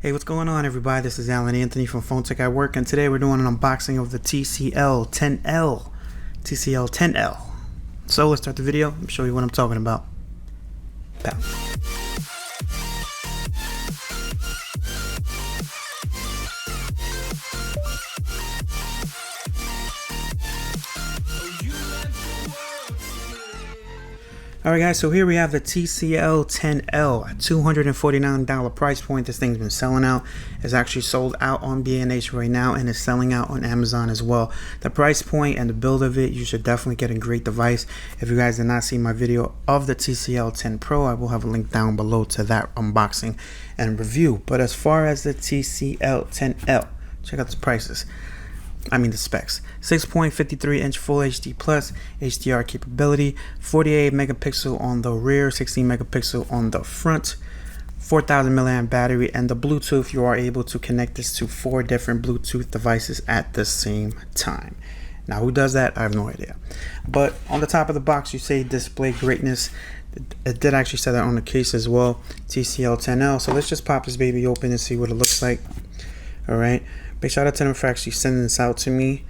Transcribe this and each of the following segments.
Hey, what's going on, everybody? This is Alan Anthony from Phone Tech at Work, and today we're doing an unboxing of the TCL 10L. TCL 10L. So let's start the video and show you what I'm talking about. Pow. Alright guys, so here we have the TCL 10L, $249 price point. This thing's been selling out. It's actually sold out on B&H right now and is selling out on Amazon as well. The price point and the build of it, you should definitely get a great device. If you guys did not see my video of the TCL 10 Pro, I will have a link down below to that unboxing and review. But as far as the TCL 10L, check out the prices. The specs. 6.53 inch Full HD Plus HDR capability, 48 megapixel on the rear, 16 megapixel on the front, 4,000 milliamp battery, and the Bluetooth, you are able to connect this to 4 different Bluetooth devices at the same time. Now, who does that? I have no idea. But on the top of the box, you say display greatness. It did actually say that on the case as well. TCL 10L. So let's just pop this baby open and see what it looks like. All right. Big shout out to them for actually sending this out to me.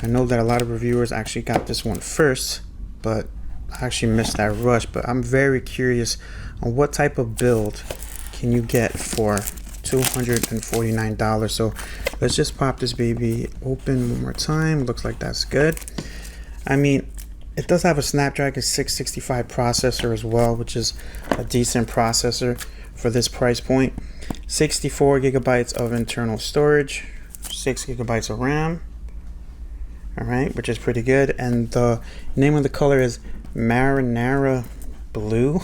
I know that a lot of reviewers actually got this one first, but I actually missed that rush. But I'm very curious on what type of build can you get for $249. So let's just pop this baby open one more time. Looks like that's good. It does have a Snapdragon 665 processor as well, which is a decent processor for this price point. 64 gigabytes of internal storage, 6 gigabytes of RAM. All right, which is pretty good. And the name of the color is Marinara Blue.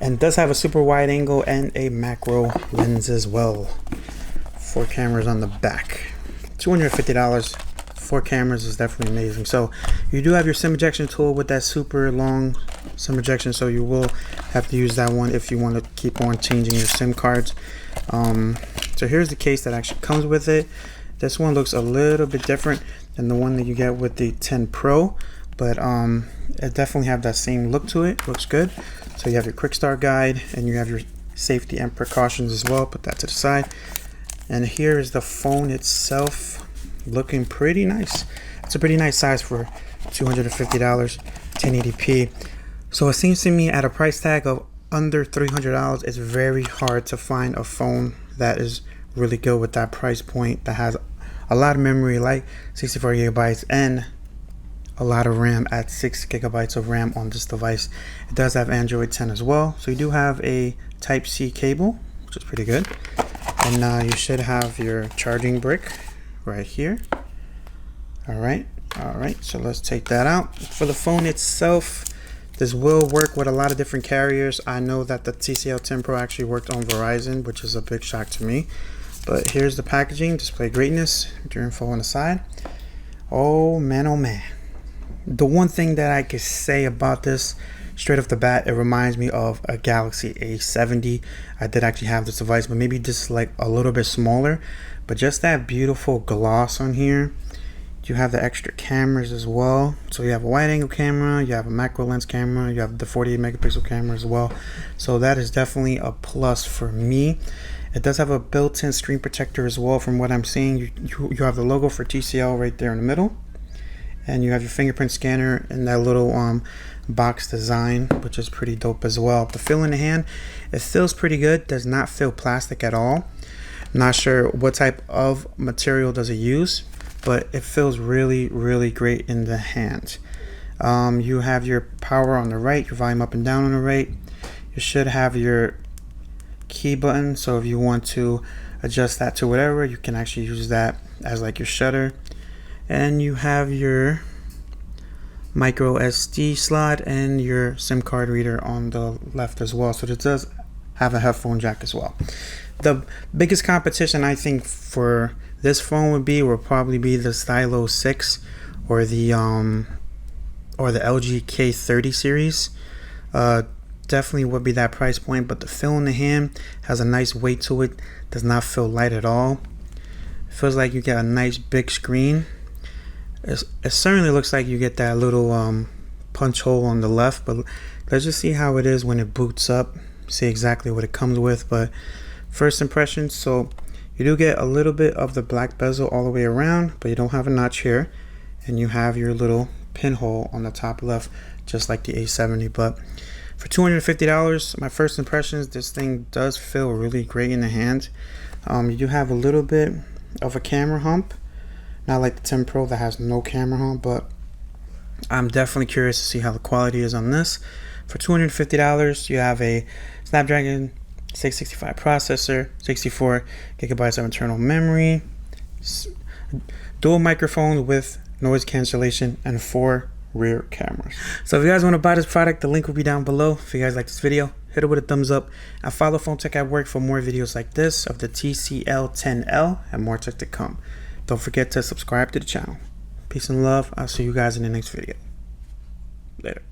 And does have a super wide angle and a macro lens as well. 4 cameras on the back. $250. 4 cameras is definitely amazing. So you do have your SIM ejection tool with that super long SIM ejection, so you will have to use that one if you want to keep on changing your SIM cards. So here's the case that actually comes with it. This one looks a little bit different than the one that you get with the 10 Pro, but it definitely have that same look to it. Looks good. So you have your quick start guide and you have your safety and precautions as well. Put that to the side. And here is the phone itself, looking pretty nice. It's a pretty nice size for $250, 1080p. So it seems to me at a price tag of under $300, it's very hard to find a phone that is really good with that price point, that has a lot of memory, like 64 gigabytes, and a lot of RAM at 6 gigabytes of RAM on this device. It does have Android 10 as well. So you do have a Type-C cable, which is pretty good. And you should have your charging brick right here. All right, so let's take that out. For the phone itself, this will work with a lot of different carriers. I know that the TCL 10 Pro actually worked on Verizon, which is a big shock to me. But here's the packaging, display greatness, your info on the side. Oh man. The one thing that I could say about this, straight off the bat, it reminds me of a Galaxy A70. I did actually have this device, but maybe just like a little bit smaller. But just that beautiful gloss on here. You have the extra cameras as well. So you have a wide angle camera, you have a macro lens camera, you have the 48 megapixel camera as well. So that is definitely a plus for me. It does have a built-in screen protector as well. From what I'm seeing, you have the logo for TCL right there in the middle. And you have your fingerprint scanner in that little box design, which is pretty dope as well. The feel in the hand, it feels pretty good. Does not feel plastic at all. I'm not sure what type of material does it use, but it feels really great in the hand. You have your power on the right, your volume up and down on the right. You should have your key button, so if you want to adjust that to whatever, you can actually use that as like your shutter. And you have your microSD slot and your SIM card reader on the left as well. So it does have a headphone jack as well. The biggest competition I think for this phone would probably be the Stylo 6 or the LG K30 series. Definitely would be that price point, but the feel in the hand has a nice weight to it. Does not feel light at all. It feels like you get a nice big screen. It certainly looks like you get that little punch hole on the left, but let's just see how it is when it boots up. See exactly what it comes with, but First impressions, so you do get a little bit of the black bezel all the way around, but you don't have a notch here, and you have your little pinhole on the top left, just like the A70. But for $250, my first impressions, this thing does feel really great in the hand. You do have a little bit of a camera hump, not like the 10 Pro that has no camera hump, but I'm definitely curious to see how the quality is on this. For $250, you have a Snapdragon 665 processor, 64 gigabytes of internal memory, dual microphones with noise cancellation, and 4 rear cameras. So if you guys want to buy this product, the link will be down below. If you guys like this video, hit it with a thumbs up, and follow Phone Tech at Work for more videos like this of the TCL 10L and more tech to come. Don't forget to subscribe to the channel. Peace and love. I'll see you guys in the next video. Later.